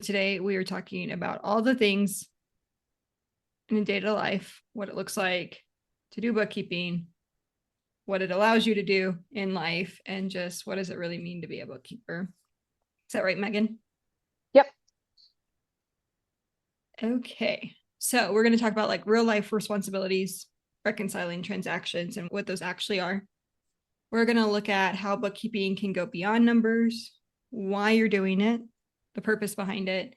Today, we are talking about all the things in a day-to-day life, what it looks like to do bookkeeping, what it allows you to do in life, and just what does it really mean to be a bookkeeper. Is that right, Megan? Yep. Okay. So we're going to talk about like real life responsibilities, reconciling transactions, and what those actually are. We're going to look at how bookkeeping can go beyond numbers, why you're doing it, the purpose behind it,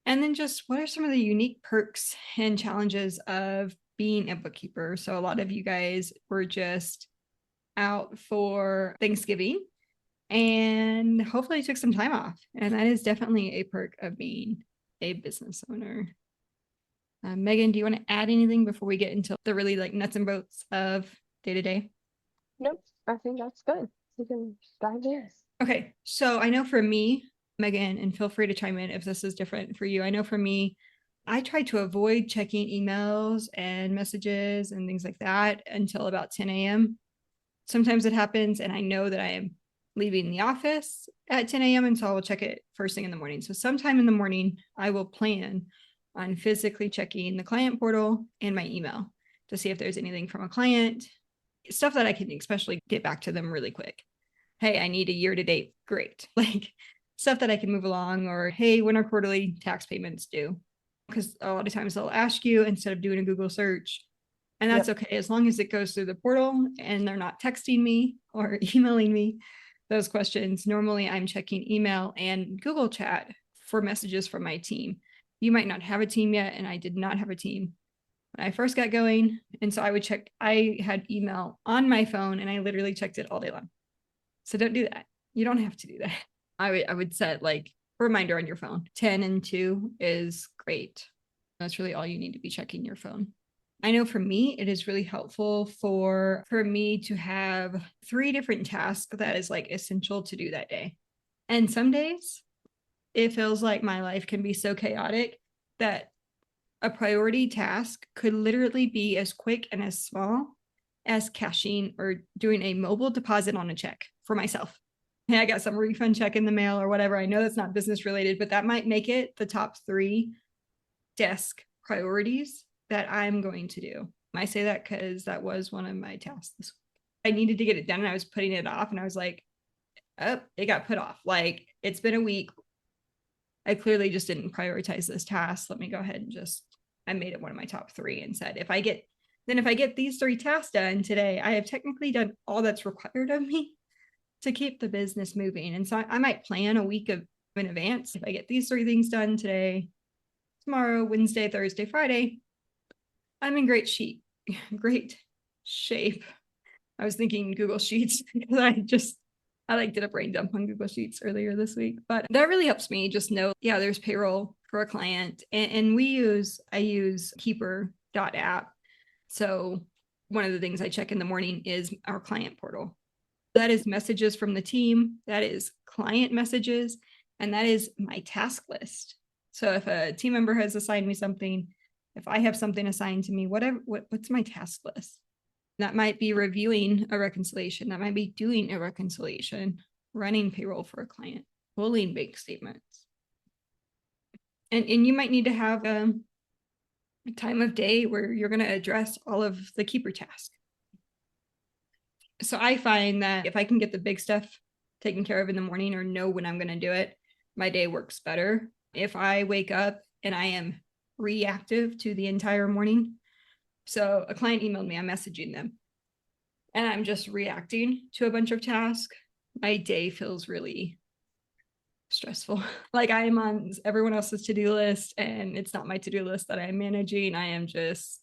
and then just what are some of the unique perks and challenges of being a bookkeeper. So a lot of you guys were just out for Thanksgiving and hopefully took some time off. And that is definitely a perk of being a business owner. Megan, do you want to add anything before we get into the really like nuts and bolts of day to day? Nope. I think that's good. We can dive in. Okay. So I know for me, Megan, and feel free to chime in if this is different for you. I know for me, I try to avoid checking emails and messages and things like that until about 10 a.m. Sometimes it happens, and I know that I am leaving the office at 10 a.m. And so I will check it first thing in the morning. So sometime in the morning, I will plan on physically checking the client portal and my email to see if there's anything from a client, stuff that I can especially get back to them really quick. Hey, I need a year to date. Great. Like stuff that I can move along, or hey, when are quarterly tax payments due? Because a lot of times they'll ask you instead of doing a Google search. And that's Yep. okay as long as it goes through the portal and they're not texting me or emailing me those questions. Normally, I'm checking email and Google Chat for messages from my team. You might not have a team yet, and I did not have a team when I first got going. And so I would check, I had email on my phone and I literally checked it all day long. So don't do that. You don't have to do that. I would set like a reminder on your phone. 10 and 2 is great. That's really all you need to be checking your phone. I know for me, it is really helpful for me to have 3 different tasks that is like essential to do that day. And some days it feels like my life can be so chaotic that a priority task could literally be as quick and as small as cashing or doing a mobile deposit on a check for myself. Hey, I got some refund check in the mail or whatever. I know that's not business related, but that might make it the top 3 desk priorities that I'm going to do. I say that because that was one of my tasks this week. I needed to get it done and I was putting it off, and I was like, oh, it got put off. Like it's been a week. I clearly just didn't prioritize this task. Let me go ahead and I made it one of my top 3 and said, if I get these 3 tasks done today, I have technically done all that's required of me to keep the business moving. And so I might plan a week in advance. If I get these 3 things done today, tomorrow, Wednesday, Thursday, Friday, I'm in great shape. I was thinking Google Sheets because I like did a brain dump on Google Sheets earlier this week, but that really helps me just know, yeah, there's payroll for a client, and I use Keeper.app. So one of the things I check in the morning is our client portal. That is messages from the team, that is client messages, and that is my task list. So if a team member has assigned me something, if I have something assigned to me, what's my task list? That might be reviewing a reconciliation. That might be doing a reconciliation, running payroll for a client, pulling bank statements. And you might need to have a time of day where you're going to address all of the keeper tasks. So I find that if I can get the big stuff taken care of in the morning or know when I'm going to do it, my day works better. If I wake up and I am reactive to the entire morning, so a client emailed me, I'm messaging them, and I'm just reacting to a bunch of tasks, my day feels really stressful. Like I am on everyone else's to-do list and it's not my to-do list that I'm managing. I am just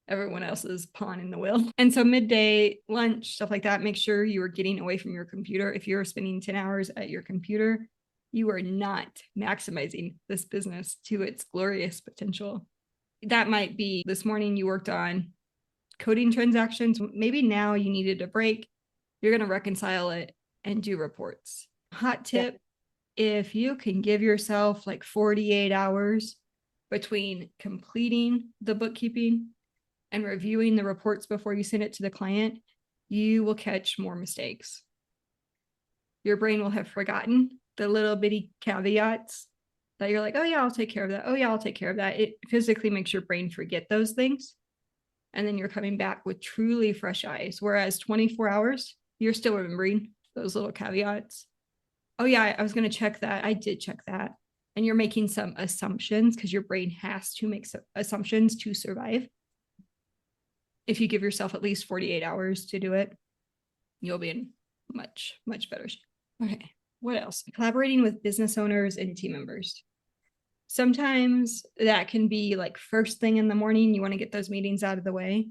everyone else's pawn in the wheel. And so midday, lunch, stuff like that, make sure you are getting away from your computer. If you're spending 10 hours at your computer, you are not maximizing this business to its glorious potential. That might be this morning you worked on coding transactions. Maybe now you needed a break. You're going to reconcile it and do reports. Hot tip, if you can give yourself like 48 hours between completing the bookkeeping and reviewing the reports before you send it to the client, you will catch more mistakes. Your brain will have forgotten the little bitty caveats that you're like, oh yeah, I'll take care of that. Oh yeah, I'll take care of that. It physically makes your brain forget those things. And then you're coming back with truly fresh eyes. Whereas 24 hours, you're still remembering those little caveats. Oh yeah, I was going to check that. I did check that. And you're making some assumptions because your brain has to make assumptions to survive. If you give yourself at least 48 hours to do it, you'll be in much, much better shape. Okay, what else? Collaborating with business owners and team members. Sometimes that can be like first thing in the morning, you want to get those meetings out of the way.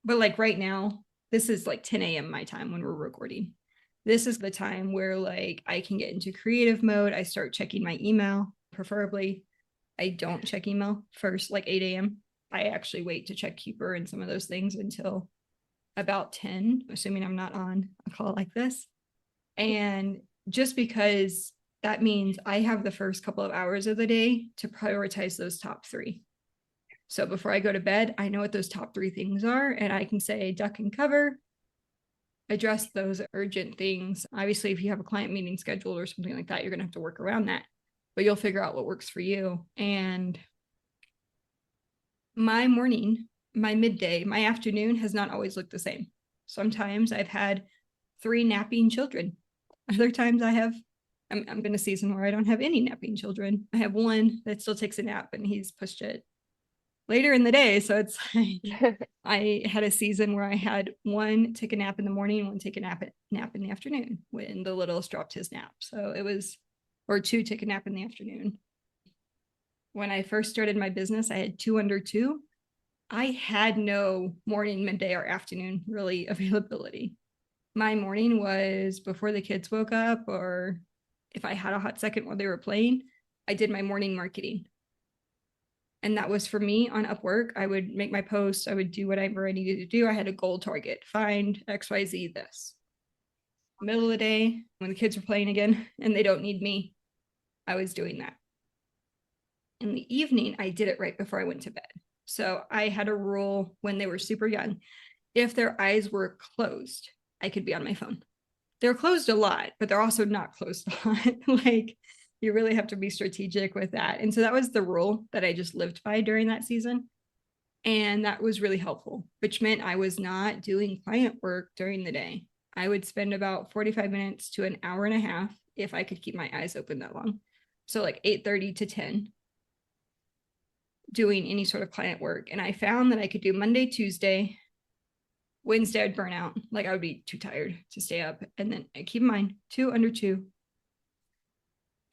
But like right now, this is like 10 a.m. my time when we're recording. This is the time where like I can get into creative mode. I start checking my email, preferably. I don't check email first, like 8 a.m. I actually wait to check Keeper and some of those things until about 10, assuming I'm not on a call like this. And just because that means I have the first couple of hours of the day to prioritize those top three. So before I go to bed, I know what those top three things are, and I can say duck and cover, address those urgent things. Obviously, if you have a client meeting scheduled or something like that, you're going to have to work around that, but you'll figure out what works for you. And my morning, my midday, my afternoon has not always looked the same. Sometimes I've had 3 napping children. Other times I'm in a season where I don't have any napping children. I have one that still takes a nap and he's pushed it later in the day. So it's like I had a season where I had one take a nap in the morning, one take a nap in the afternoon when the littlest dropped his nap. So it was, or 2 take a nap in the afternoon. When I first started my business, I had 2 under 2. I had no morning, midday, or afternoon really availability. My morning was before the kids woke up, or if I had a hot second while they were playing, I did my morning marketing. And that was for me on Upwork. I would make my posts. I would do whatever I needed to do. I had a goal target, find XYZ this. Middle of the day, when the kids were playing again and they don't need me, I was doing that. In the evening, I did it right before I went to bed. So I had a rule when they were super young. If their eyes were closed, I could be on my phone. They're closed a lot, but they're also not closed a lot. Like you really have to be strategic with that. And so that was the rule that I just lived by during that season. And that was really helpful, which meant I was not doing client work during the day. I would spend about 45 minutes to an hour and a half if I could keep my eyes open that long. So like 8:30 to 10 doing any sort of client work. And I found that I could do Monday, Tuesday, Wednesday I'd burn out. Like I would be too tired to stay up. And then keep in mind, 2 under 2.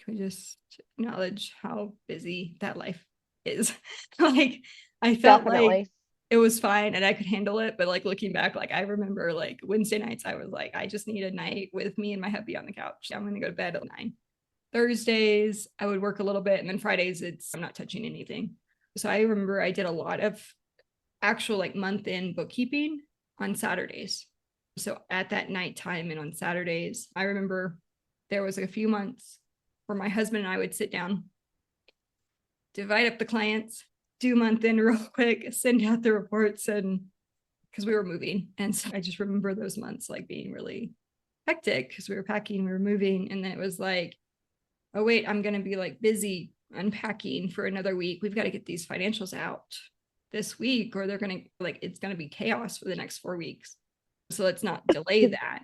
Can we just acknowledge how busy that life is? Like I felt Definitely. like it was fine and I could handle it. But like looking back, like I remember like Wednesday nights, I was like, I just need a night with me and my hubby on the couch. I'm going to go to bed at 9. Thursdays, I would work a little bit. And then Fridays, I'm not touching anything. So I remember I did a lot of actual like month in bookkeeping on Saturdays. So at that nighttime and on Saturdays, I remember there was a few months where my husband and I would sit down, divide up the clients, do month in real quick, send out the reports, and because we were moving. And so I just remember those months like being really hectic because we were packing, we were moving. And then it was like, oh, wait, I'm going to be like busy unpacking for another week. We've got to get these financials out this week or they're going to like, it's going to be chaos for the next 4 weeks. So let's not delay that.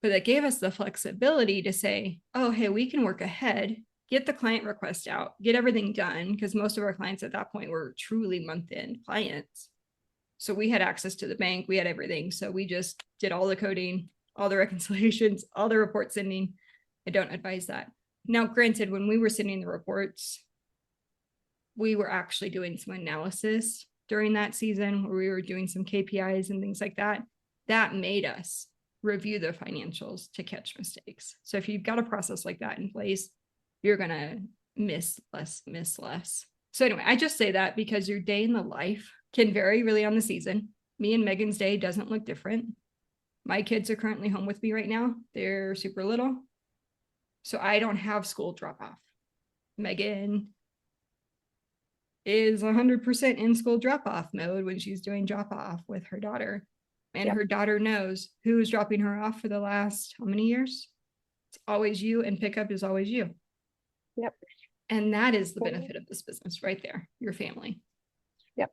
But that gave us the flexibility to say, oh, hey, we can work ahead, get the client request out, get everything done. Because most of our clients at that point were truly month-end clients. So we had access to the bank, we had everything. So we just did all the coding, all the reconciliations, all the report sending. I don't advise that. Now, granted, when we were sending the reports, we were actually doing some analysis during that season where we were doing some KPIs and things like that. That made us review the financials to catch mistakes. So if you've got a process like that in place, you're going to miss less. So anyway, I just say that because your day in the life can vary really on the season. Me and Megan's day doesn't look different. My kids are currently home with me right now. They're super little. So I don't have school drop off. Megan is 100% in school drop off mode when she's doing drop off with her daughter. And her daughter knows who's dropping her off for the last how many years? It's always you, and pickup is always you. Yep. And that is the benefit of this business right there, your family. Yep.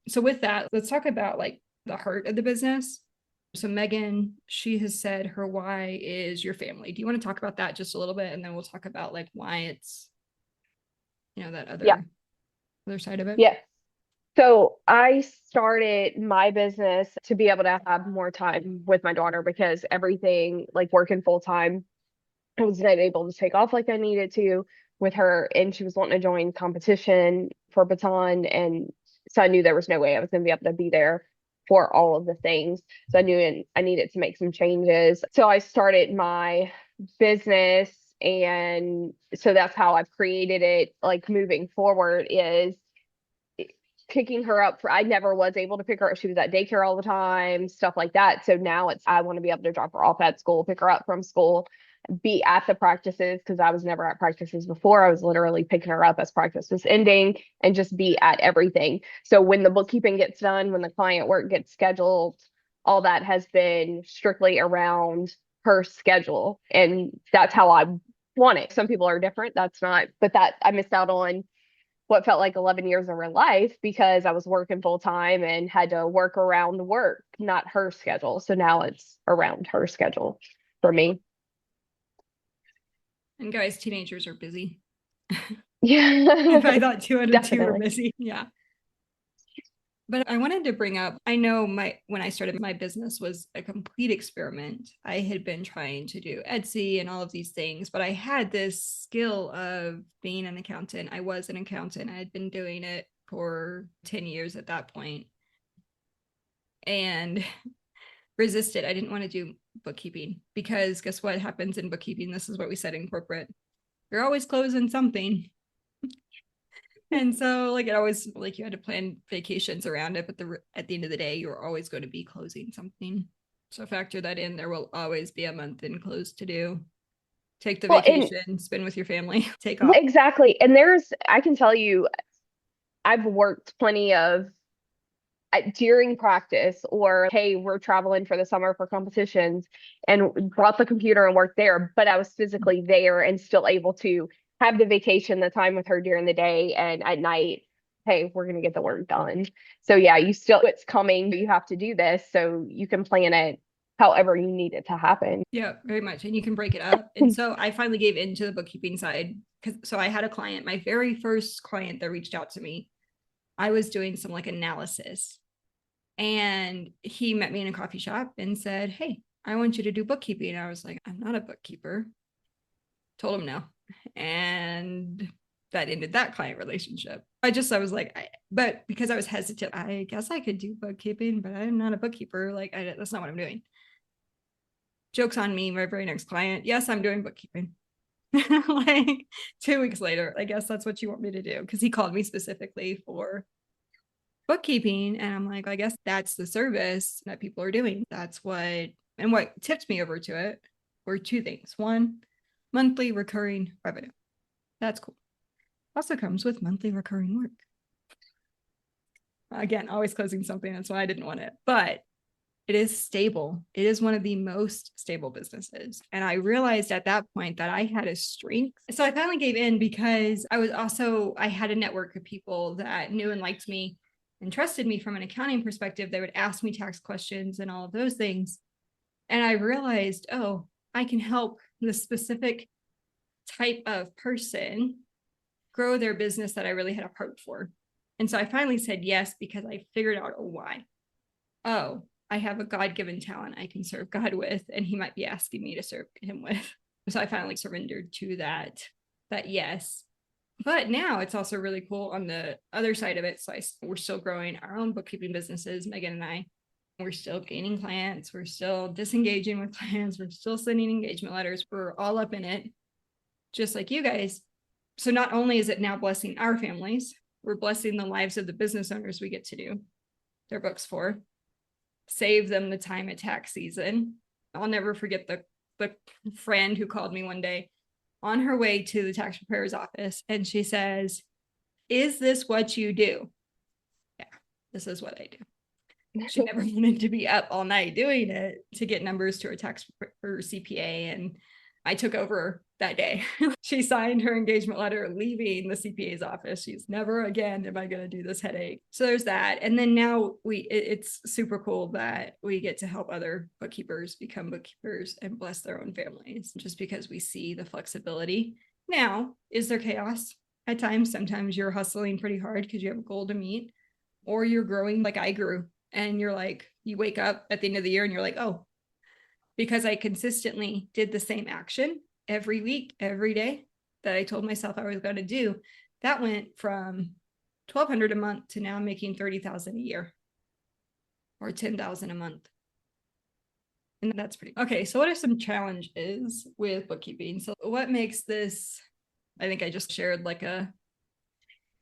So with that, let's talk about like the heart of the business. So Megan, she has said her why is your family. Do you want to talk about that just a little bit? And then we'll talk about like why it's, that Yeah. other side of it. Yeah. So I started my business to be able to have more time with my daughter because everything, like working full time, I was not able to take off like I needed to with her, and she was wanting to join competition for baton, and so I knew there was no way I was going to be able to be there for all of the things. So I knew I needed to make some changes. So I started my business, and so that's how I've created it. Like moving forward is picking her up I never was able to pick her up. She was at daycare all the time, stuff like that. So now I want to be able to drop her off at school, pick her up from school, be at the practices because I was never at practices before. I was literally picking her up as practice was ending and just be at everything. So when the bookkeeping gets done, when the client work gets scheduled, all that has been strictly around her schedule. And that's how I want it. Some people are different. That's not, but that I missed out on what felt like 11 years of her life because I was working full time and had to work around work, not her schedule. So now it's around her schedule for me. And guys, teenagers are busy. Yeah. I thought 2 out of 2 were Definitely. busy. Yeah. But I wanted to bring up, I know when I started my business was a complete experiment. I had been trying to do Etsy and all of these things, but I had this skill of being an accountant. I was an accountant. I had been doing it for 10 years at that point and resisted. I didn't want to do bookkeeping because guess what happens in bookkeeping? This is what we said in corporate. You're always closing something. And so like it always like you had to plan vacations around it, but at the end of the day, you're always going to be closing something. So factor that in. There will always be a month in close to do. Take the Well, and vacation, spend with your family, take off. exactly. And I can tell you, I've worked plenty of during practice or hey, we're traveling for the summer for competitions and brought the computer and worked there, but I was physically there and still able to have the vacation, the time with her during the day, and at night, hey, we're going to get the work done. So yeah, it's coming, you have to do this so you can plan it however you need it to happen. Yeah, very much. And you can break it up. And so I finally gave into the bookkeeping side so I had a client, my very first client that reached out to me. I was doing some like analysis and he met me in a coffee shop and said, "Hey, I want you to do bookkeeping." I was like, "I'm not a bookkeeper." Told him no. And that ended that client relationship. I was like, but because I was hesitant, I guess I could do bookkeeping, but I'm not a bookkeeper. Like, that's not what I'm doing. Joke's on me, my very next client. Yes, I'm doing bookkeeping. Like 2 weeks later, I guess that's what you want me to do. Because he called me specifically for bookkeeping. And I'm like, I guess that's the service that people are doing. And what tipped me over to it were 2 things. One, monthly recurring revenue. That's cool. Also comes with monthly recurring work. Again, always closing something. That's why I didn't want it. But it is stable. It is one of the most stable businesses. And I realized at that point that I had a strength. So I finally gave in because I had a network of people that knew and liked me and trusted me from an accounting perspective. They would ask me tax questions and all of those things. And I realized, oh, I can help the specific type of person grow their business that I really had a heart for. And so I finally said yes because I figured out a why. Oh, I have a God-given talent I can serve God with, and he might be asking me to serve him with. So I finally surrendered to that yes. But now it's also really cool on the other side of it. So we're still growing our own bookkeeping businesses, Megan and I. We're still gaining clients. We're still disengaging with clients. We're still sending engagement letters. We're all up in it, just like you guys. So not only is it now blessing our families, we're blessing the lives of the business owners we get to do their books for, save them the time at tax season. I'll never forget the friend who called me one day on her way to the tax preparer's office. And she says, "Is this what you do?" Yeah, this is what I do. She never wanted to be up all night doing it to get numbers to her tax or CPA. And I took over that day. She signed her engagement letter leaving the CPA's office. She's never again am I going to do this headache. So there's that. And then now it's super cool that we get to help other bookkeepers become bookkeepers and bless their own families just because we see the flexibility. Now, is there chaos at times? Sometimes you're hustling pretty hard because you have a goal to meet, or you're growing like I grew, and you're like, you wake up at the end of the year and you're like, oh, because I consistently did the same action every week, every day that I told myself I was going to do, that went from $1,200 a month to now making $30,000 a year or $10,000 a month. And that's pretty okay. So what are some challenges with bookkeeping? So what makes this, I think I just shared like a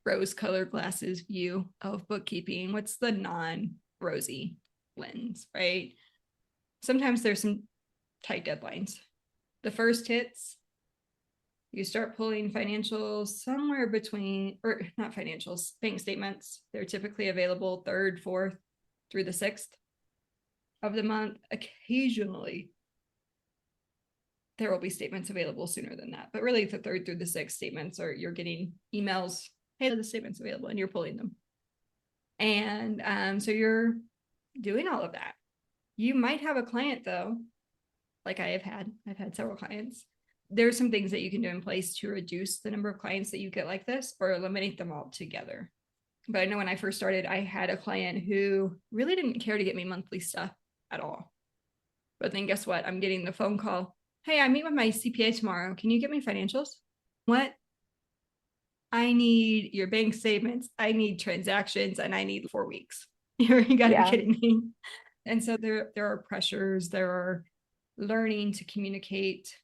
rose colored glasses view of bookkeeping. What's the non-rosy lens, right? Sometimes there's some tight deadlines. The first hits, you start pulling financials somewhere between, or not financials, bank statements. They're typically available 3rd, 4th through the 6th of the month. Occasionally, there will be statements available sooner than that. But really, the 3rd through the 6th statements are you're getting emails, hey, the statement's available, and you're pulling them. And so you're doing all of that. You might have a client though, like I've had several clients. There's some things that you can do in place to reduce the number of clients that you get like this or eliminate them altogether. But I know when I first started, I had a client who really didn't care to get me monthly stuff at all. But then guess what? I'm getting the phone call. Hey, I meet with my CPA tomorrow. Can you get me financials? What? I need your bank statements. I need transactions, and I need 4 weeks. You gotta be kidding me. And so there are pressures, there are learning to communicate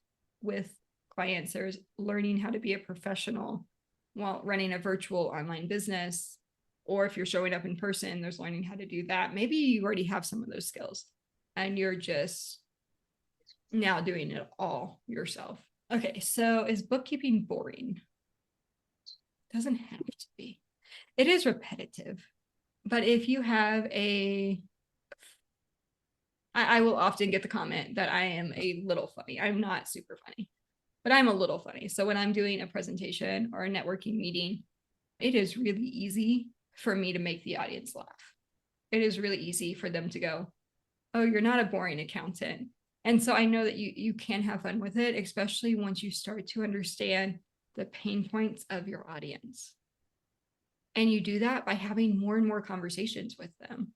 with clients, there's learning how to be a professional while running a virtual online business, or if you're showing up in person, there's learning how to do that. Maybe you already have some of those skills and you're just now doing it all yourself. Okay, so is bookkeeping boring? Doesn't have to be. It is repetitive, but if you have I will often get the comment that I am a little funny. I'm not super funny, but I'm a little funny. So when I'm doing a presentation or a networking meeting, it is really easy for me to make the audience laugh. It is really easy for them to go, oh, you're not a boring accountant. And so I know that you can have fun with it, especially once you start to understand the pain points of your audience. And you do that by having more and more conversations with them.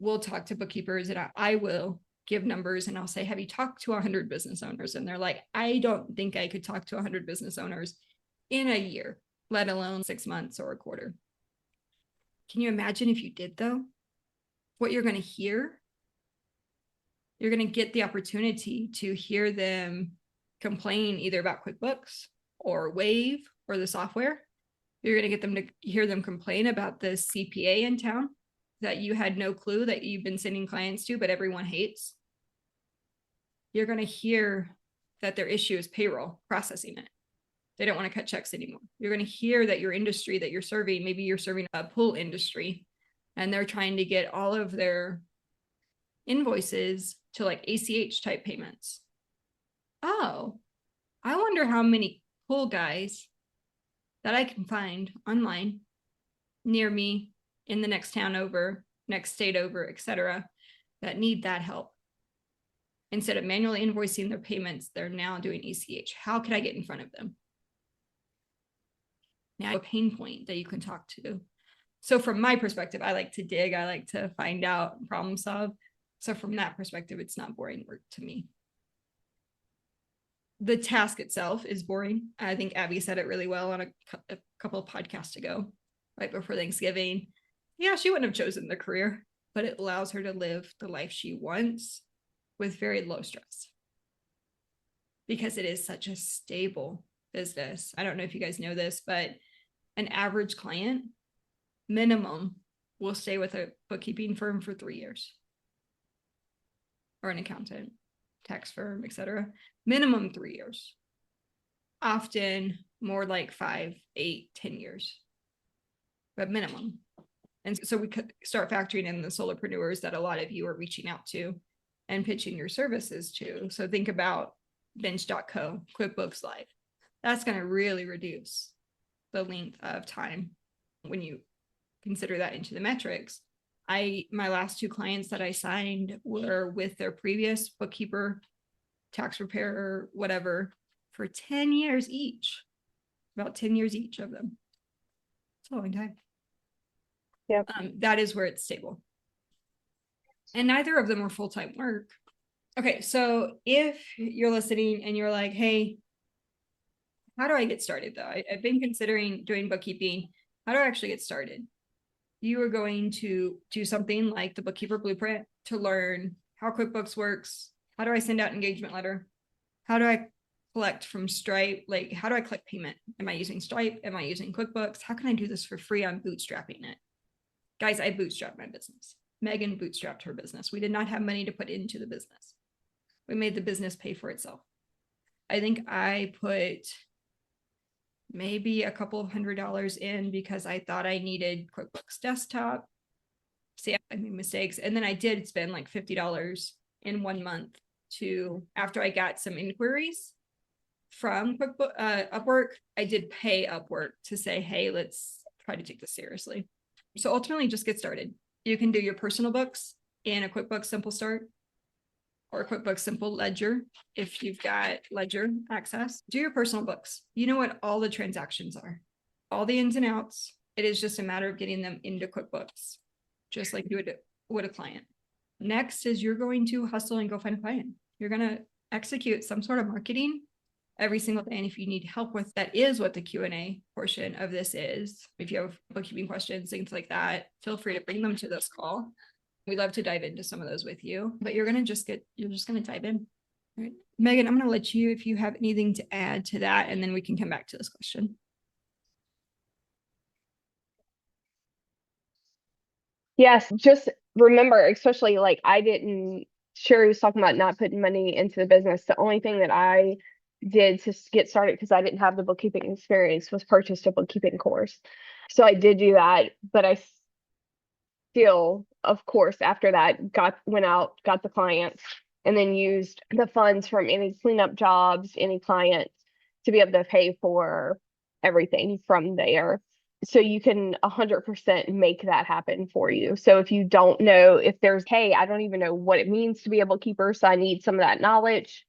We'll talk to bookkeepers and I will give numbers and I'll say, have you talked to 100 business owners? And they're like, I don't think I could talk to 100 business owners in a year, let alone 6 months or a quarter. Can you imagine if you did though? What you're going to hear? You're going to get the opportunity to hear them complain either about QuickBooks or Wave or the software. You're going to get them to hear them complain about the CPA in town that you had no clue that you've been sending clients to, but everyone hates. You're going to hear that their issue is payroll, processing it. They don't want to cut checks anymore. You're going to hear that your industry that you're serving, maybe you're serving a pool industry, and they're trying to get all of their invoices to like ACH type payments. Oh, I wonder how many pool guys that I can find online near me in the next town over, next state over, etc., that need that help. Instead of manually invoicing their payments, they're now doing ACH. How can I get in front of them? Now, a pain point that you can talk to. So from my perspective, I like to dig, I like to find out, problem solve. So from that perspective, it's not boring work to me. The task itself is boring. I think Abby said it really well on a couple of podcasts ago, right before Thanksgiving. Yeah, she wouldn't have chosen the career, but it allows her to live the life she wants with very low stress because it is such a stable business. I don't know if you guys know this, but an average client minimum will stay with a bookkeeping firm for 3 years, or an accountant, tax firm, etc. Minimum 3 years, often more like 5, 8, 10 years, but minimum. And so we could start factoring in the solopreneurs that a lot of you are reaching out to and pitching your services to. So think about Bench.co, QuickBooks Live. That's going to really reduce the length of time when you consider that into the metrics. My last 2 clients that I signed were with their previous bookkeeper, tax preparer, whatever, for 10 years each, about 10 years each of them. It's a long time. Yeah. That is where it's stable. And neither of them were full-time work. Okay, so if you're listening and you're like, hey, how do I get started though? I've been considering doing bookkeeping. How do I actually get started? You are going to do something like the Bookkeeper Blueprint to learn how QuickBooks works. How do I send out an engagement letter? How do I collect from Stripe? Like, how do I collect payment? Am I using Stripe? Am I using QuickBooks? How can I do this for free? I'm bootstrapping it. Guys, I bootstrapped my business. Megan bootstrapped her business. We did not have money to put into the business. We made the business pay for itself. I think I put maybe a couple of $100 in because I thought I needed QuickBooks Desktop. See, I made mistakes. And then I did spend like $50 in 1 month after I got some inquiries from Upwork, I did pay Upwork to say, hey, let's try to take this seriously. So ultimately just get started. You can do your personal books in a QuickBooks Simple Start or QuickBooks Simple Ledger if you've got Ledger access. Do your personal books. You know what all the transactions are, all the ins and outs. It is just a matter of getting them into QuickBooks, just like you would a client. Next is you're going to hustle and go find a client. You're going to execute some sort of marketing every single day. And if you need help with that, is what the Q&A portion of this is. If you have bookkeeping questions, things like that, feel free to bring them to this call. We'd love to dive into some of those with you, but you're just going to dive in. All right. Megan, I'm going to let you, if you have anything to add to that, and then we can come back to this question. Yes, just remember, especially like Sherry was talking about not putting money into the business. The only thing that I did to get started, because I didn't have the bookkeeping experience, was purchase a bookkeeping course. So I did do that, but I still, of course, after that, went out, got the clients, and then used the funds from any cleanup jobs, any clients, to be able to pay for everything from there. So you can 100% make that happen for you. So if you don't know, hey, I don't even know what it means to be a bookkeeper, so I need some of that knowledge,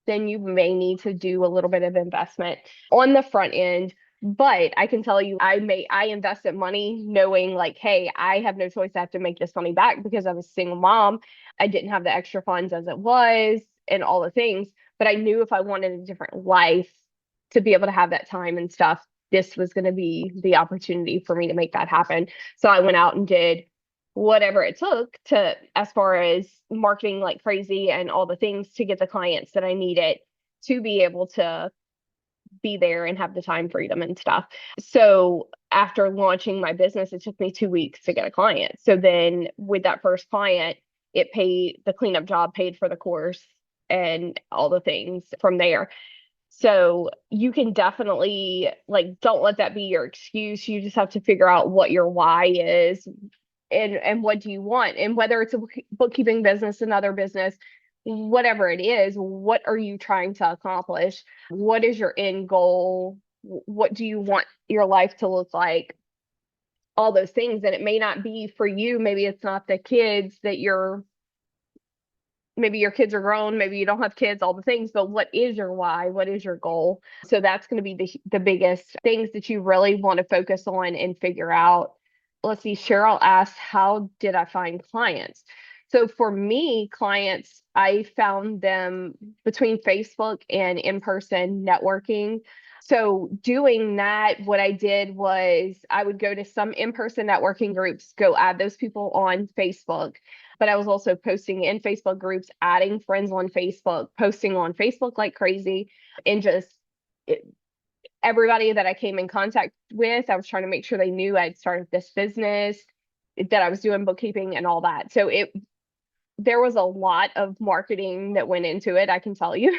then you may need to do a little bit of investment on the front end. But I can tell you, I invested money knowing like, hey, I have no choice. I have to make this money back because I was a single mom. I didn't have the extra funds as it was and all the things. But I knew if I wanted a different life to be able to have that time and stuff, this was going to be the opportunity for me to make that happen. So I went out and did whatever it took as far as marketing like crazy and all the things to get the clients that I needed to be able to be there and have the time freedom and stuff. So after launching my business, it took me 2 weeks to get a client. So then with that first client, the cleanup job paid for the course and all the things from there. So you can definitely don't let that be your excuse. You just have to figure out what your why is and what do you want, and whether it's a bookkeeping business, another business, whatever it is, what are you trying to accomplish? What is your end goal? What do you want your life to look like? All those things. And it may not be for you. Maybe it's not the kids maybe your kids are grown, maybe you don't have kids, all the things, but what is your why? What is your goal? So that's going to be the biggest things that you really want to focus on and figure out. Let's see, Cheryl asked, how did I find clients? So for me, clients, I found them between Facebook and in-person networking. So doing that, what I did was I would go to some in-person networking groups, go add those people on Facebook. But I was also posting in Facebook groups, adding friends on Facebook, posting on Facebook like crazy, and just everybody that I came in contact with, I was trying to make sure they knew I'd started this business, that I was doing bookkeeping and all that. So there was a lot of marketing that went into it, I can tell you,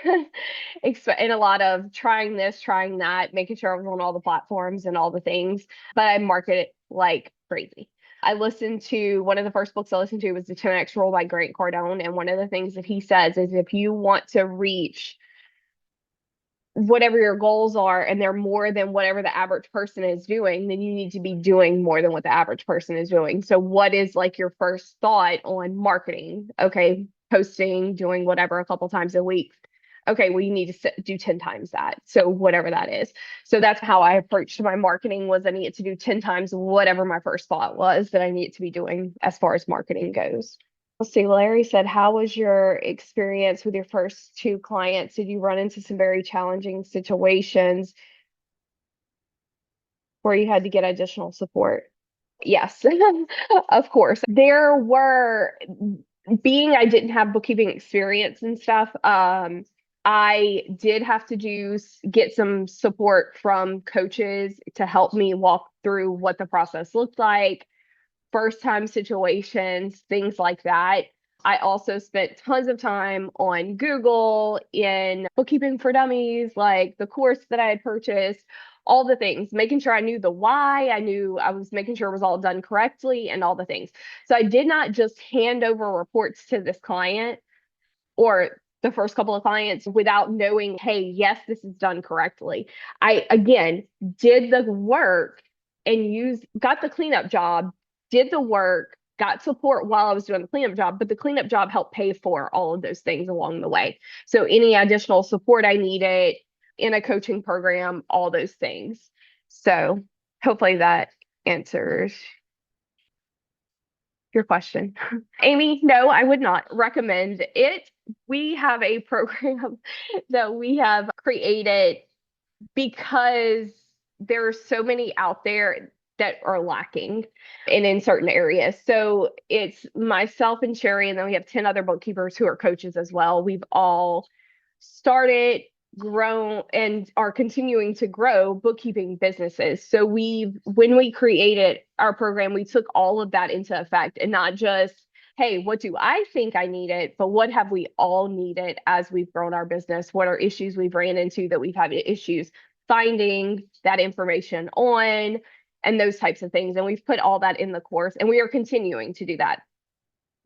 and a lot of trying this, trying that, making sure I was on all the platforms and all the things, but I marketed like crazy. One of the first books I listened to was The 10X Rule by Grant Cardone. And one of the things that he says is if you want to reach whatever your goals are and they're more than whatever the average person is doing, then you need to be doing more than what the average person is doing. So what is like your first thought on marketing? Okay, posting, doing whatever a couple times a week. Okay, well, you need to do 10 times that. So whatever that is. So that's how I approached my marketing, was I needed to do 10 times whatever my first thought was that I needed to be doing as far as marketing goes. Let's see, Larry said, how was your experience with your first two clients? Did you run into some very challenging situations where you had to get additional support? Yes, of course. There were, being I didn't have bookkeeping experience and stuff, I did have to get some support from coaches to help me walk through what the process looked like, first time situations, things like that. I also spent tons of time on Google in Bookkeeping for Dummies, like the course that I had purchased, all the things, making sure I knew the why, I was making sure it was all done correctly and all the things. So I did not just hand over reports to this client or the first couple of clients without knowing, hey, yes, this is done correctly. I, again, did the work and got the cleanup job, did the work, got support while I was doing the cleanup job, but the cleanup job helped pay for all of those things along the way. So any additional support I needed in a coaching program, all those things. So hopefully that answers your question. Amy, no, I would not recommend it. We have a program that we have created because there are so many out there that are lacking and in certain areas. So it's myself and Sherry, and then we have 10 other bookkeepers who are coaches as well. We've all started, grown, and are continuing to grow bookkeeping businesses. So when we created our program, we took all of that into effect, and not just, hey, what do I think I needed, but what have we all needed as we've grown our business? What are issues we've ran into that we've had issues finding that information on, and those types of things. And we've put all that in the course, and we are continuing to do that.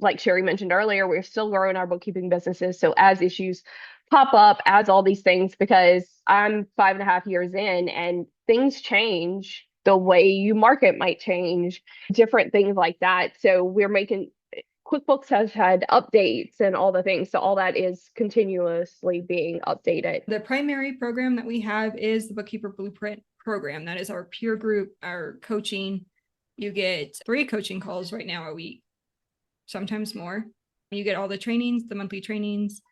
Like Sherry mentioned earlier, we're still growing our bookkeeping businesses. So as issues pop up, as all these things, because I'm 5.5 years in and things change, the way you market might change, different things like that. So we're making, QuickBooks has had updates and all the things. So all that is continuously being updated. The primary program that we have is the Bookkeeper Blueprint program. That is our peer group, our coaching. You get 3 coaching calls right now a week, sometimes more. You get all the trainings, the monthly trainings.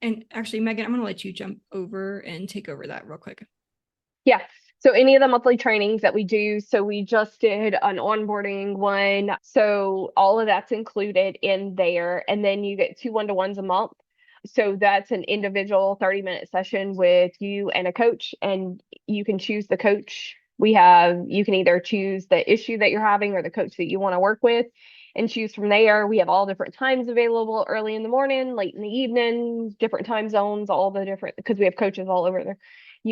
And actually, Megan, I'm going to let you jump over and take over that real quick. Yeah. So any of the monthly trainings that we do, so we just did an onboarding one. So all of that's included in there. And then you get 2 one-to-ones a month. So that's an individual 30-minute session with you and a coach, and you can choose the coach. You can either choose the issue that you're having or the coach that you want to work with and choose from there. We have all different times available, early in the morning, late in the evening, different time zones, all the different, because we have coaches all over the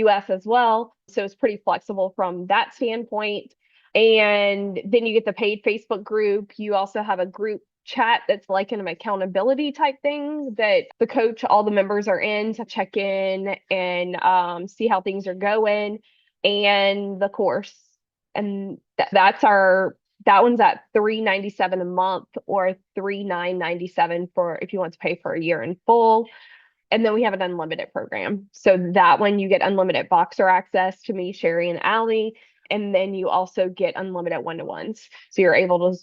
US as well. So it's pretty flexible from that standpoint. And then you get the paid Facebook group. You also have a group chat that's like an accountability type thing that the coach, all the members are in to check in and see how things are going, and the course. And that one's at $397 a month or $3997 for if you want to pay for a year in full. And then we have an unlimited program. So that one you get unlimited Boxer access to me, Sherry, and Allie. And then you also get unlimited one-to-ones. So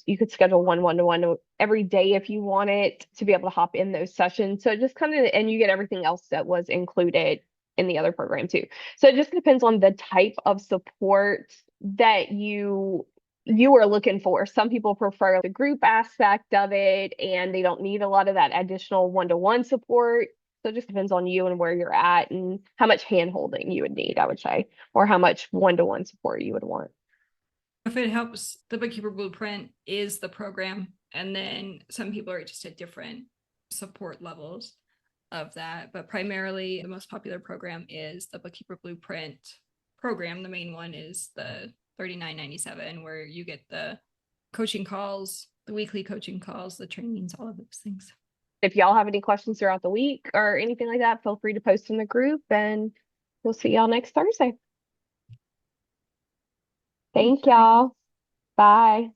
you could schedule one-to-one every day if you want it, to be able to hop in those sessions. So it just and you get everything else that was included in the other program too. So it just depends on the type of support that you are looking for. Some people prefer the group aspect of it and they don't need a lot of that additional one-to-one support. So it just depends on you and where you're at and how much hand holding you would need, I would say, or how much one-to-one support you would want. If it helps, the Bookkeeper Blueprint is the program. And then some people are just at different support levels of that. But primarily, the most popular program is the Bookkeeper Blueprint program. The main one is the $39.97, where you get the coaching calls, the weekly coaching calls, the trainings, all of those things. If y'all have any questions throughout the week or anything like that, feel free to post in the group and we'll see y'all next Thursday. Thanks Thank for having us. y'all. Bye.